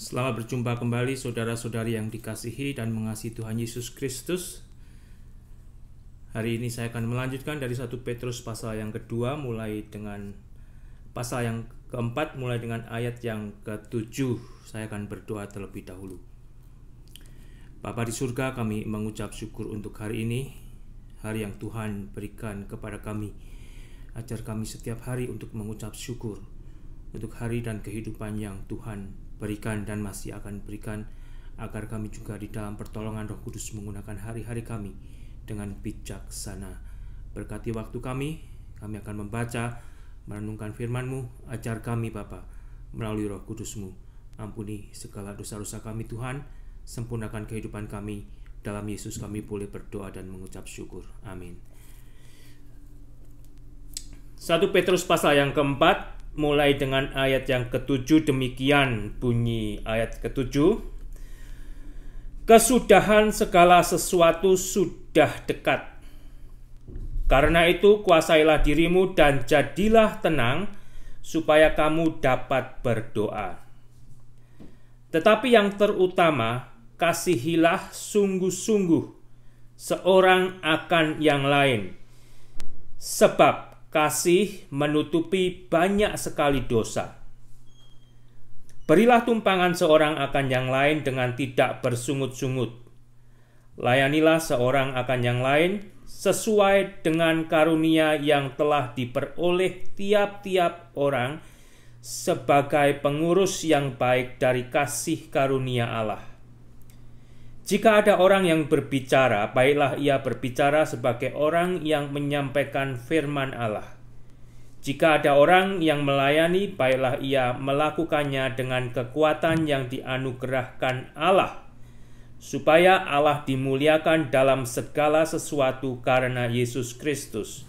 Selamat berjumpa kembali saudara-saudari yang dikasihi dan mengasihi Tuhan Yesus Kristus. Hari ini saya akan melanjutkan dari 1 Petrus pasal yang kedua mulai dengan pasal yang keempat mulai dengan ayat yang ke-7. Saya akan berdoa terlebih dahulu. Bapa di surga, kami mengucap syukur untuk hari ini, hari yang Tuhan berikan kepada kami. Ajar kami setiap hari untuk mengucap syukur untuk hari dan kehidupan yang Tuhan berikan dan masih akan berikan, agar kami juga di dalam pertolongan Roh Kudus menggunakan hari-hari kami dengan bijaksana. Berkati waktu kami akan membaca, merenungkan firman-Mu. Ajar kami Bapa melalui Roh Kudus-Mu. Ampuni segala dosa-dosa kami Tuhan, sempurnakan kehidupan kami. Dalam Yesus kami boleh berdoa dan mengucap syukur. Amin. 1 Petrus pasal yang keempat mulai dengan ayat yang ke-7, demikian bunyi ayat ke-7. Kesudahan segala sesuatu sudah dekat. Karena itu kuasailah dirimu dan jadilah tenang, supaya kamu dapat berdoa. Tetapi yang terutama, kasihilah sungguh-sungguh seorang akan yang lain, sebab kasih menutupi banyak sekali dosa. Berilah tumpangan seorang akan yang lain dengan tidak bersungut-sungut. Layanilah seorang akan yang lain sesuai dengan karunia yang telah diperoleh tiap-tiap orang sebagai pengurus yang baik dari kasih karunia Allah. Jika ada orang yang berbicara, baiklah ia berbicara sebagai orang yang menyampaikan firman Allah. Jika ada orang yang melayani, baiklah ia melakukannya dengan kekuatan yang dianugerahkan Allah, supaya Allah dimuliakan dalam segala sesuatu karena Yesus Kristus.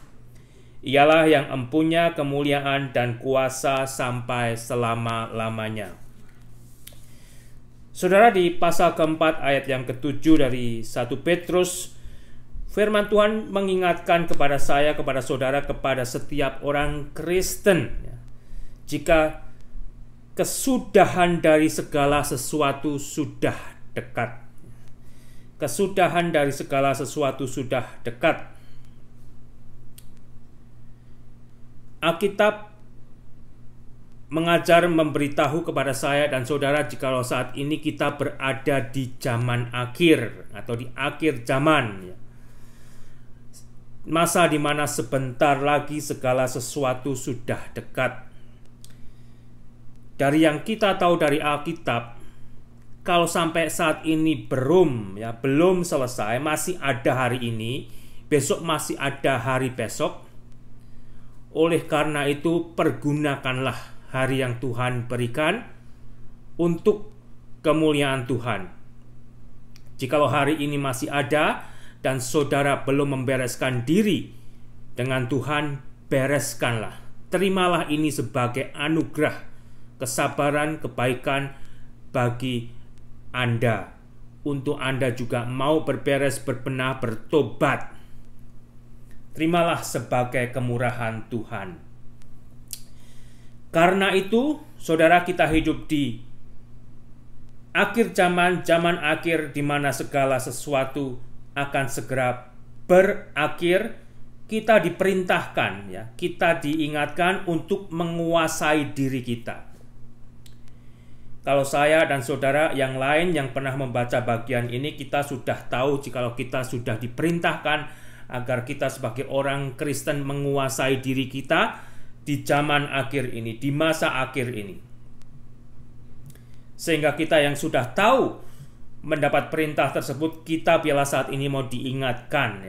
Ialah yang empunya kemuliaan dan kuasa sampai selama-lamanya. Saudara, di pasal keempat ayat yang ke-7 dari 1 Petrus, firman Tuhan mengingatkan kepada saya, kepada saudara, kepada setiap orang Kristen, jika kesudahan dari segala sesuatu sudah dekat. Kesudahan dari segala sesuatu sudah dekat. Alkitab mengajar, memberitahu kepada saya dan saudara, jikalau saat ini kita berada di zaman akhir atau di akhir zaman, masa di mana sebentar lagi segala sesuatu sudah dekat. Dari yang kita tahu dari Alkitab, kalau sampai saat ini belum selesai, masih ada hari ini, besok masih ada hari besok. Oleh karena itu, pergunakanlah hari yang Tuhan berikan untuk kemuliaan Tuhan. Jikalau hari ini masih ada dan saudara belum membereskan diri dengan Tuhan, bereskanlah. Terimalah ini sebagai anugerah, kesabaran, kebaikan bagi Anda. Untuk Anda juga mau berberes, berbenah, bertobat. Terimalah sebagai kemurahan Tuhan. Karena itu, saudara, kita hidup di akhir zaman, zaman akhir di mana segala sesuatu akan segera berakhir. Kita diperintahkan, kita diingatkan untuk menguasai diri kita. Kalau saya dan saudara yang lain yang pernah membaca bagian ini, kita sudah tahu jikalau kita sudah diperintahkan agar kita sebagai orang Kristen menguasai diri kita di zaman akhir ini, di masa akhir ini. Sehingga kita yang sudah tahu mendapat perintah tersebut, kita bila saat ini mau diingatkan,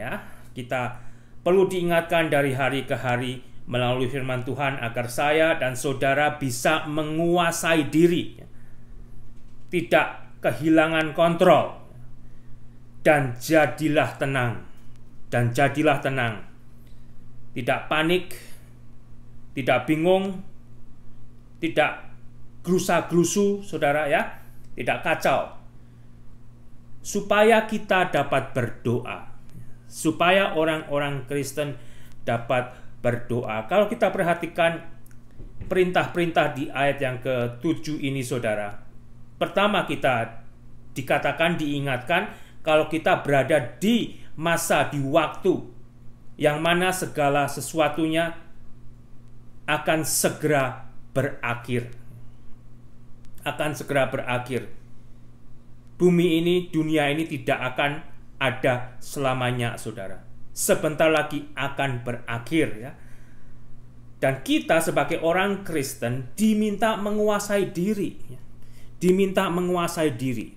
kita perlu diingatkan dari hari ke hari melalui firman Tuhan agar saya dan saudara bisa menguasai diri, tidak kehilangan kontrol, dan jadilah tenang, tidak panik, tidak bingung, tidak gerusa-gerusu, saudara, tidak kacau. Supaya kita dapat berdoa, supaya orang-orang Kristen dapat berdoa. Kalau kita perhatikan perintah-perintah di ayat yang ke-7 ini, saudara, Pertama, kita diingatkan kalau kita berada di masa, di waktu yang mana segala sesuatunya akan segera berakhir. Akan segera berakhir. Bumi ini, dunia ini tidak akan ada selamanya, saudara. Sebentar lagi akan berakhir, ya. Dan kita sebagai orang Kristen diminta menguasai diri, ya. Diminta menguasai diri.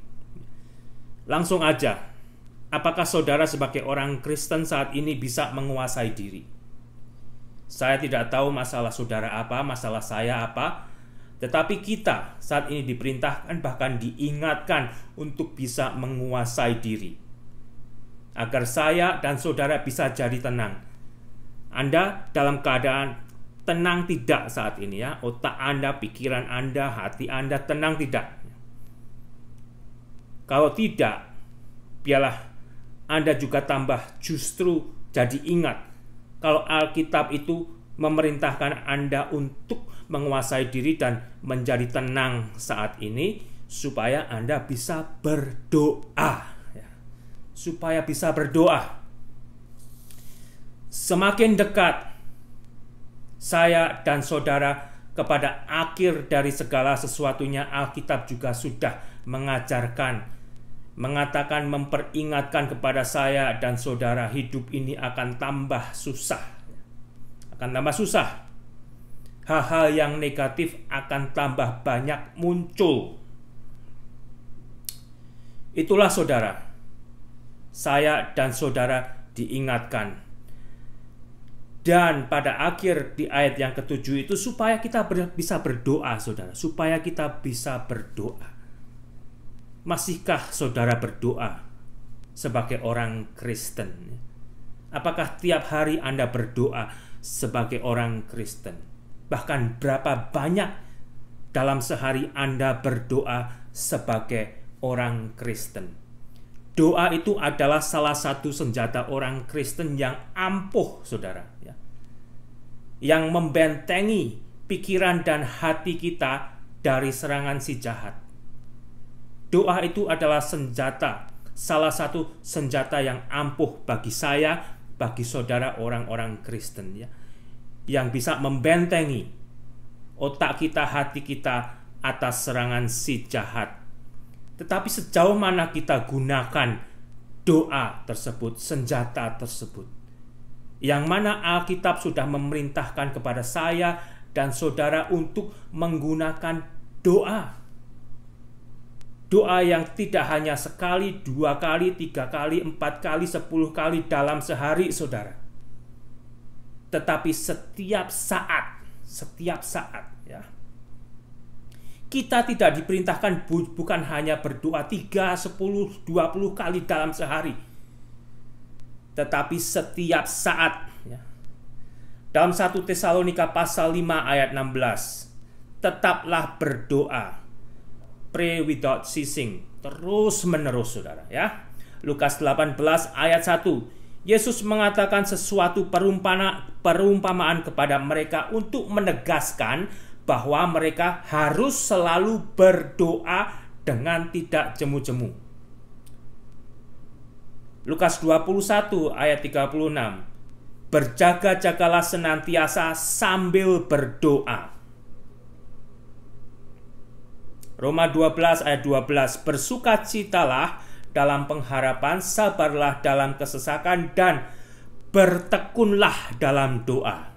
Langsung aja, apakah saudara sebagai orang Kristen saat ini bisa menguasai diri? Saya tidak tahu masalah saudara apa, masalah saya apa, tetapi kita saat ini diperintahkan, bahkan diingatkan untuk bisa menguasai diri. Agar saya dan saudara bisa jadi tenang. Anda dalam keadaan tenang tidak saat ini, ya? Otak Anda, pikiran Anda, hati Anda tenang tidak? Kalau tidak, biarlah Anda juga tambah justru jadi ingat kalau Alkitab itu memerintahkan Anda untuk menguasai diri dan menjadi tenang saat ini supaya Anda bisa berdoa, ya. Supaya bisa berdoa. Semakin dekat saya dan saudara kepada akhir dari segala sesuatunya, Alkitab juga sudah mengajarkan, mengatakan, memperingatkan kepada saya dan saudara, hidup ini akan tambah susah. Akan tambah susah. Hal-hal yang negatif akan tambah banyak muncul. Itulah saudara, saya dan saudara diingatkan. Dan pada akhir di ayat yang ke-7 itu supaya kita bisa berdoa, saudara. Supaya kita bisa berdoa. Masihkah saudara berdoa sebagai orang Kristen? Apakah tiap hari Anda berdoa sebagai orang Kristen? Bahkan berapa banyak dalam sehari Anda berdoa sebagai orang Kristen? Doa itu adalah salah satu senjata orang Kristen yang ampuh, saudara, ya. Yang membentengi pikiran dan hati kita dari serangan si jahat. Doa itu adalah senjata, salah satu senjata yang ampuh bagi saya, bagi saudara orang-orang Kristen, ya, yang bisa membentengi otak kita, hati kita atas serangan si jahat. Tetapi sejauh mana kita gunakan doa tersebut, senjata tersebut, yang mana Alkitab sudah memerintahkan kepada saya dan saudara untuk menggunakan doa. Doa yang tidak hanya sekali, 2 kali, 3 kali, 4 kali, 10 kali dalam sehari, saudara. Tetapi setiap saat, ya. Kita tidak diperintahkan bukan hanya berdoa 3, 10, 20 kali dalam sehari. Tetapi setiap saat, ya. Dalam 1 Tesalonika pasal 5 ayat 16, tetaplah berdoa, pray without ceasing, terus menerus, saudara, ya. Lukas 18 ayat 1, Yesus mengatakan sesuatu perumpamaan kepada mereka untuk menegaskan bahwa mereka harus selalu berdoa dengan tidak jemu-jemu. Lukas 21 ayat 36, berjaga-jagalah senantiasa sambil berdoa. Roma 12 ayat 12, bersukacitalah dalam pengharapan, sabarlah dalam kesesakan, dan bertekunlah dalam doa.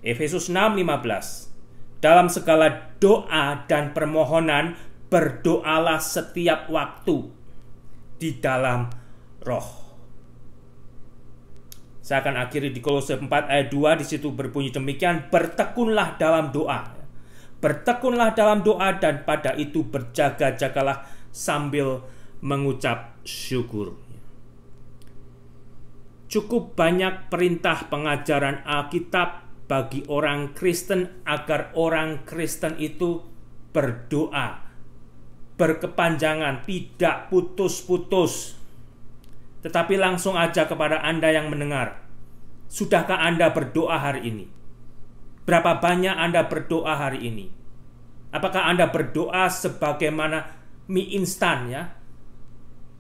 Efesus 6:15, dalam segala doa dan permohonan berdoalah setiap waktu di dalam roh. Saya akan akhiri di Kolose 4 ayat 2, di situ berbunyi demikian, bertekunlah dalam doa. Bertekunlah dalam doa dan pada itu berjaga-jagalah sambil mengucap syukur. Cukup banyak perintah pengajaran Alkitab bagi orang Kristen agar orang Kristen itu berdoa berkepanjangan, tidak putus-putus. Tetapi langsung aja kepada Anda yang mendengar, sudahkah Anda berdoa hari ini? Berapa banyak Anda berdoa hari ini? Apakah Anda berdoa sebagaimana mie instan ya?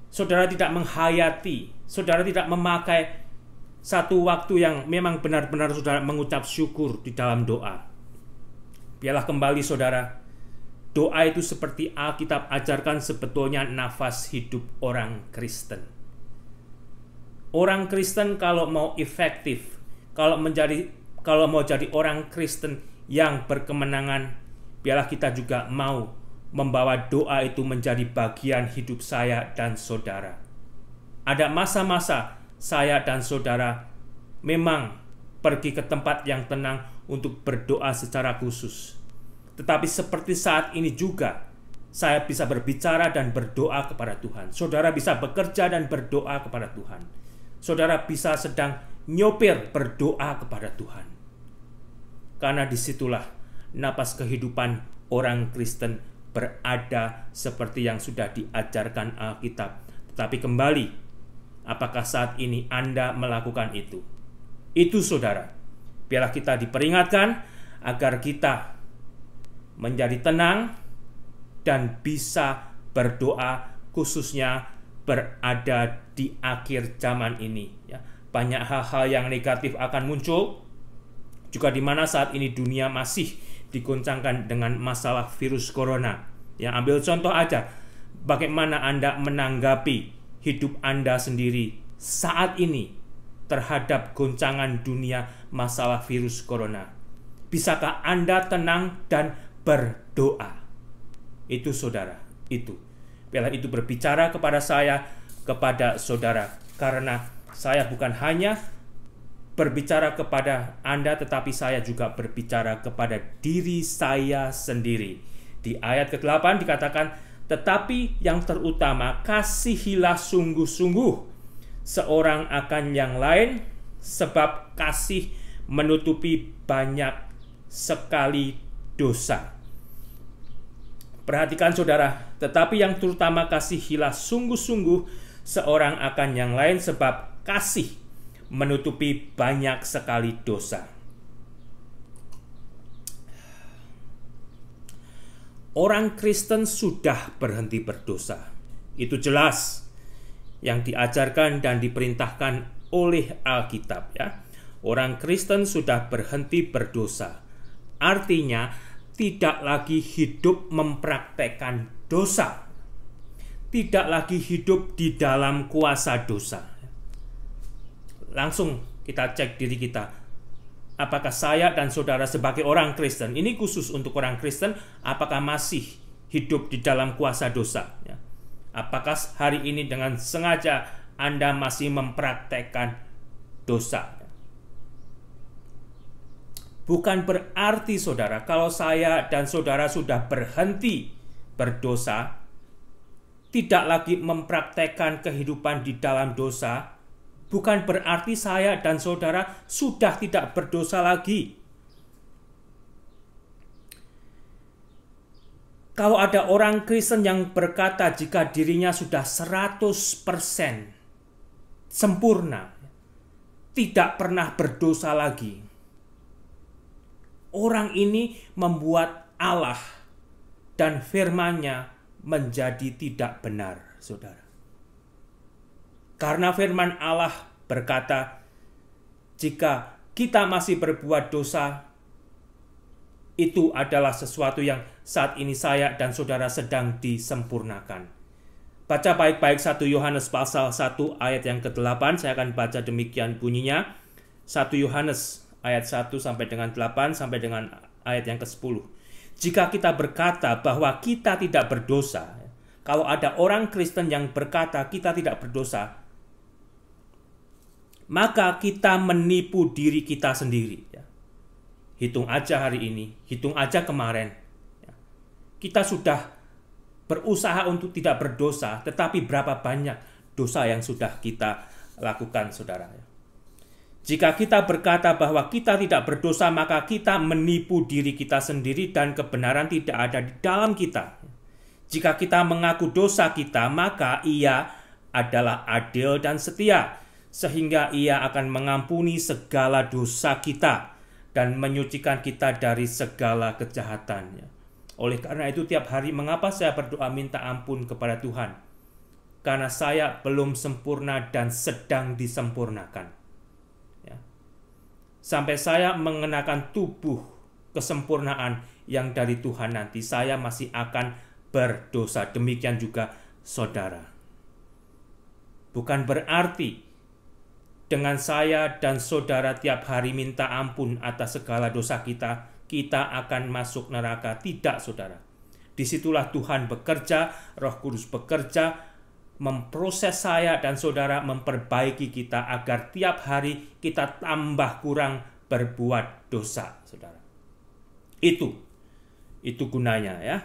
Saudara tidak menghayati, saudara tidak memakai satu waktu yang memang benar-benar saudara mengucap syukur di dalam doa. Biarlah kembali saudara, doa itu seperti Alkitab ajarkan sebetulnya nafas hidup orang Kristen. Orang Kristen kalau mau efektif, kalau mau jadi orang Kristen yang berkemenangan, biarlah kita juga mau membawa doa itu menjadi bagian hidup saya dan saudara. Ada masa-masa saya dan saudara memang pergi ke tempat yang tenang untuk berdoa secara khusus. Tetapi seperti saat ini juga, saya bisa berbicara dan berdoa kepada Tuhan. Saudara bisa bekerja dan berdoa kepada Tuhan. Saudara bisa sedang nyopir berdoa kepada Tuhan. Karena disitulah napas kehidupan orang Kristen berada seperti yang sudah diajarkan Alkitab. Tetapi kembali, apakah saat ini Anda melakukan itu? Itu saudara, biarlah kita diperingatkan agar kita menjadi tenang dan bisa berdoa, khususnya berada di akhir zaman ini ya. Banyak hal-hal yang negatif akan muncul, juga di mana saat ini dunia masih digoncangkan dengan masalah virus corona. Ya, ambil contoh aja, bagaimana Anda menanggapi hidup Anda sendiri saat ini terhadap goncangan dunia masalah virus corona. Bisakah Anda tenang dan berdoa? Itu saudara, itu. Biarlah itu berbicara kepada saya, kepada saudara. Karena saya bukan hanya berbicara kepada Anda, tetapi saya juga berbicara kepada diri saya sendiri. Di ayat ke-8 dikatakan, tetapi yang terutama kasihilah sungguh-sungguh seorang akan yang lain, sebab kasih menutupi banyak sekali dosa. Perhatikan saudara, tetapi yang terutama kasihilah sungguh-sungguh seorang akan yang lain, sebab kasih menutupi banyak sekali dosa. Orang Kristen sudah berhenti berdosa. Itu jelas yang diajarkan dan diperintahkan oleh Alkitab ya. Orang Kristen sudah berhenti berdosa. Artinya tidak lagi hidup mempraktekkan dosa. Tidak lagi hidup di dalam kuasa dosa. Langsung kita cek diri kita. Apakah saya dan saudara sebagai orang Kristen, ini khusus untuk orang Kristen, apakah masih hidup di dalam kuasa dosa? Ya. Apakah hari ini dengan sengaja Anda masih mempraktekkan dosa? Bukan berarti saudara, kalau saya dan saudara sudah berhenti berdosa, tidak lagi mempraktekkan kehidupan di dalam dosa, bukan berarti saya dan saudara sudah tidak berdosa lagi. Kalau ada orang Kristen yang berkata jika dirinya sudah 100% sempurna, tidak pernah berdosa lagi, orang ini membuat Allah dan firman-Nya menjadi tidak benar, saudara. Karena firman Allah berkata, jika kita masih berbuat dosa, itu adalah sesuatu yang saat ini saya dan saudara sedang disempurnakan. Baca baik-baik 1 Yohanes pasal 1 ayat yang ke-8, saya akan baca demikian bunyinya. 1 Yohanes ayat 1 sampai dengan 8 sampai dengan ayat yang ke-10. Jika kita berkata bahwa kita tidak berdosa, kalau ada orang Kristen yang berkata kita tidak berdosa, maka kita menipu diri kita sendiri. Hitung aja hari ini, hitung aja kemarin. Kita sudah berusaha untuk tidak berdosa, tetapi berapa banyak dosa yang sudah kita lakukan, saudara. Jika kita berkata bahwa kita tidak berdosa, maka kita menipu diri kita sendiri dan kebenaran tidak ada di dalam kita. Jika kita mengaku dosa kita, maka Ia adalah adil dan setia, sehingga Ia akan mengampuni segala dosa kita dan menyucikan kita dari segala kejahatan. Oleh karena itu tiap hari mengapa saya berdoa minta ampun kepada Tuhan? Karena saya belum sempurna dan sedang disempurnakan. Ya. Sampai saya mengenakan tubuh kesempurnaan yang dari Tuhan nanti, saya masih akan berdosa. Demikian juga saudara. Bukan berarti dengan saya dan saudara tiap hari minta ampun atas segala dosa kita, kita akan masuk neraka. Tidak, saudara. Disitulah Tuhan bekerja, Roh Kudus bekerja, memproses saya dan saudara, memperbaiki kita agar tiap hari kita tambah kurang berbuat dosa, saudara. Itu gunanya, ya.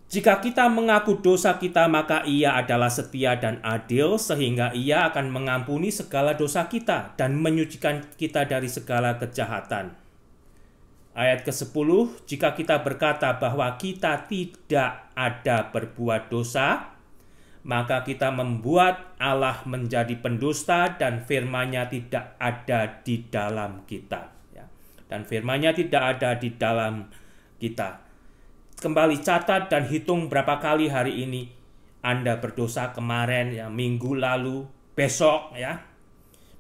Jika kita mengaku dosa kita, maka Ia adalah setia dan adil, sehingga Ia akan mengampuni segala dosa kita dan menyucikan kita dari segala kejahatan. Ayat ke-10, jika kita berkata bahwa kita tidak ada berbuat dosa, maka kita membuat Allah menjadi pendusta dan firman-Nya tidak ada di dalam kita. Dan firman-Nya tidak ada di dalam kita. Kembali catat dan hitung berapa kali hari ini Anda berdosa, kemarin, ya, minggu lalu, besok, ya.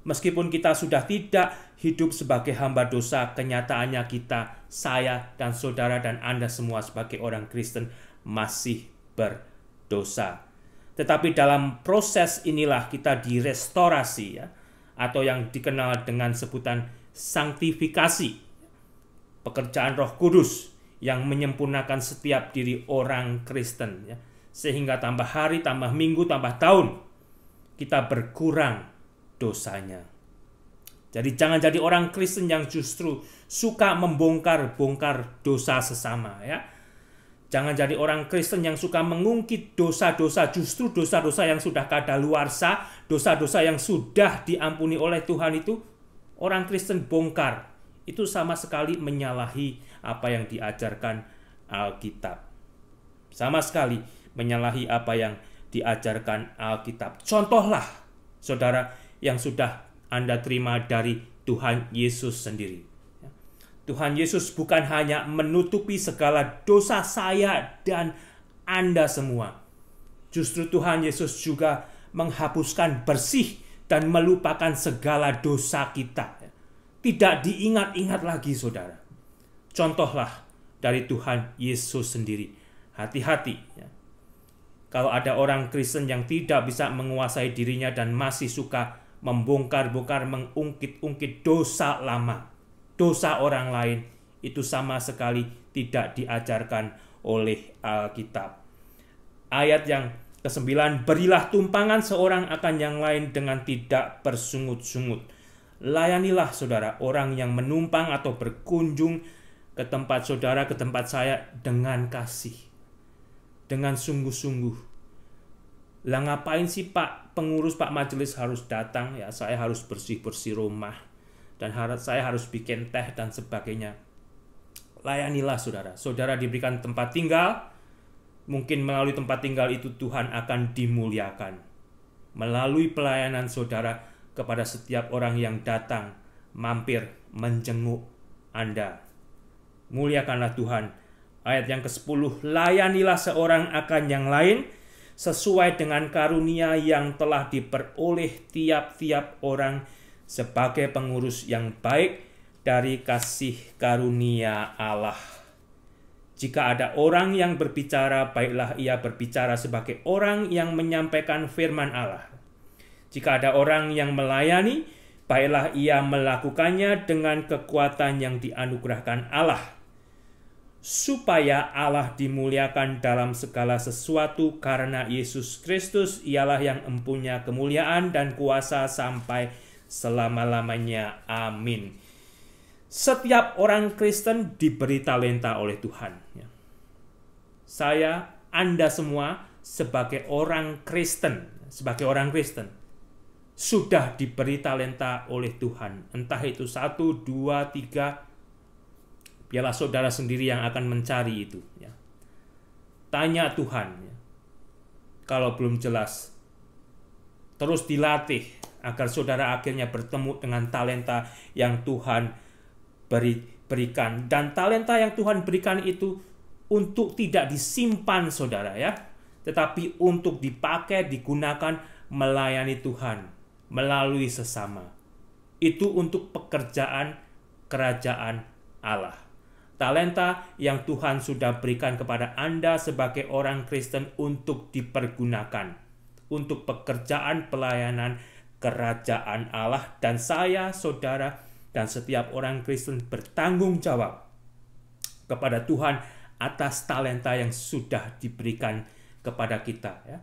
Meskipun kita sudah tidak hidup sebagai hamba dosa, kenyataannya kita, saya dan saudara dan Anda semua sebagai orang Kristen masih berdosa. Tetapi dalam proses inilah kita direstorasi, ya, atau yang dikenal dengan sebutan sanktifikasi. Pekerjaan Roh Kudus yang menyempurnakan setiap diri orang Kristen, ya. Sehingga tambah hari, tambah minggu, tambah tahun, kita berkurang dosanya. Jadi jangan jadi orang Kristen yang justru suka membongkar-bongkar dosa sesama, ya. Jangan jadi orang Kristen yang suka mengungkit dosa-dosa, justru dosa-dosa yang sudah kadaluarsa, dosa-dosa yang sudah diampuni oleh Tuhan itu, orang Kristen bongkar. Itu sama sekali menyalahi apa yang diajarkan Alkitab. Sama sekali menyalahi apa yang diajarkan Alkitab. Contohlah, saudara, yang sudah Anda terima dari Tuhan Yesus sendiri. Tuhan Yesus bukan hanya menutupi segala dosa saya dan Anda semua. Justru Tuhan Yesus juga menghapuskan bersih dan melupakan segala dosa kita. Tidak diingat-ingat lagi, saudara. Contohlah dari Tuhan Yesus sendiri. Hati-hati, ya. Kalau ada orang Kristen yang tidak bisa menguasai dirinya dan masih suka membongkar-bongkar, mengungkit-ungkit dosa lama, dosa orang lain, itu sama sekali tidak diajarkan oleh Alkitab. Ayat yang ke-9, berilah tumpangan seorang akan yang lain dengan tidak bersungut-sungut. Layanilah, saudara, orang yang menumpang atau berkunjung ke tempat saudara, ke tempat saya, dengan kasih, dengan sungguh-sungguh. Lah ngapain sih Pak pengurus, Pak majelis harus datang, ya? Saya harus bersih-bersih rumah, dan saya harus bikin teh dan sebagainya. Layanilah, saudara. Saudara diberikan tempat tinggal, mungkin melalui tempat tinggal itu Tuhan akan dimuliakan. Melalui pelayanan saudara kepada setiap orang yang datang, mampir, menjenguk Anda. Muliakanlah Tuhan. Ayat yang ke-10, layanilah seorang akan yang lain, sesuai dengan karunia yang telah diperoleh tiap-tiap orang sebagai pengurus yang baik dari kasih karunia Allah. Jika ada orang yang berbicara, baiklah ia berbicara sebagai orang yang menyampaikan firman Allah. Jika ada orang yang melayani, baiklah ia melakukannya dengan kekuatan yang dianugerahkan Allah, supaya Allah dimuliakan dalam segala sesuatu karena Yesus Kristus ialah yang mempunyai kemuliaan dan kuasa sampai selama-lamanya. Amin. Setiap orang Kristen diberi talenta oleh Tuhan. Saya, Anda semua sebagai orang Kristen, sudah diberi talenta oleh Tuhan. Entah itu 1, 2, 3, biarlah saudara sendiri yang akan mencari itu. Ya. Tanya Tuhan. Ya. Kalau belum jelas, terus dilatih agar saudara akhirnya bertemu dengan talenta yang Tuhan berikan. Dan talenta yang Tuhan berikan itu untuk tidak disimpan saudara ya, tetapi untuk dipakai, digunakan melayani Tuhan melalui sesama. Itu untuk pekerjaan kerajaan Allah. Talenta yang Tuhan sudah berikan kepada Anda sebagai orang Kristen untuk dipergunakan untuk pekerjaan pelayanan kerajaan Allah, dan saya, saudara, dan setiap orang Kristen bertanggung jawab kepada Tuhan atas talenta yang sudah diberikan kepada kita ya.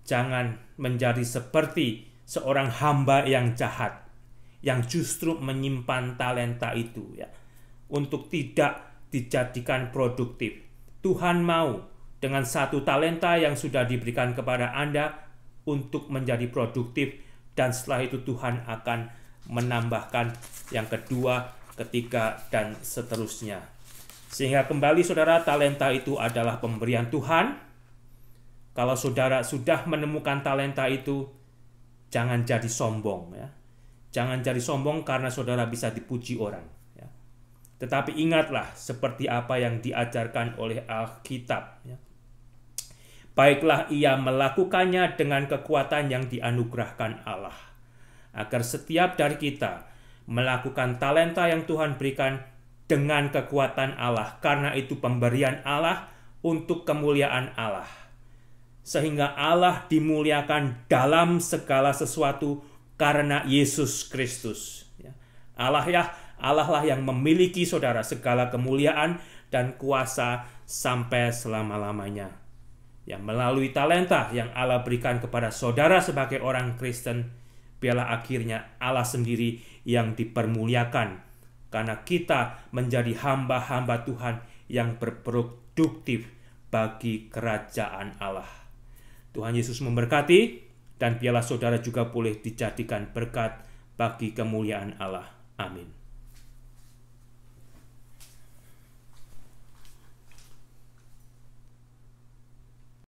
Jangan menjadi seperti seorang hamba yang jahat yang justru menyimpan talenta itu ya, untuk tidak dijadikan produktif. Tuhan mau dengan satu talenta yang sudah diberikan kepada Anda untuk menjadi produktif, dan setelah itu Tuhan akan menambahkan yang kedua, ketiga, dan seterusnya. Sehingga kembali saudara, talenta itu adalah pemberian Tuhan. Kalau saudara sudah menemukan talenta itu, jangan jadi sombong ya. Jangan jadi sombong karena saudara bisa dipuji orang ya. Tetapi ingatlah seperti apa yang diajarkan oleh Alkitab ya. Baiklah ia melakukannya dengan kekuatan yang dianugerahkan Allah, agar setiap dari kita melakukan talenta yang Tuhan berikan dengan kekuatan Allah, karena itu pemberian Allah untuk kemuliaan Allah, sehingga Allah dimuliakan dalam segala sesuatu karena Yesus Kristus. Allah lah yang memiliki saudara segala kemuliaan dan kuasa sampai selama-lamanya. Yang melalui talenta yang Allah berikan kepada saudara sebagai orang Kristen, biarlah akhirnya Allah sendiri yang dipermuliakan, karena kita menjadi hamba-hamba Tuhan yang berproduktif bagi kerajaan Allah. Tuhan Yesus memberkati, dan biarlah saudara juga boleh dijadikan berkat bagi kemuliaan Allah. Amin.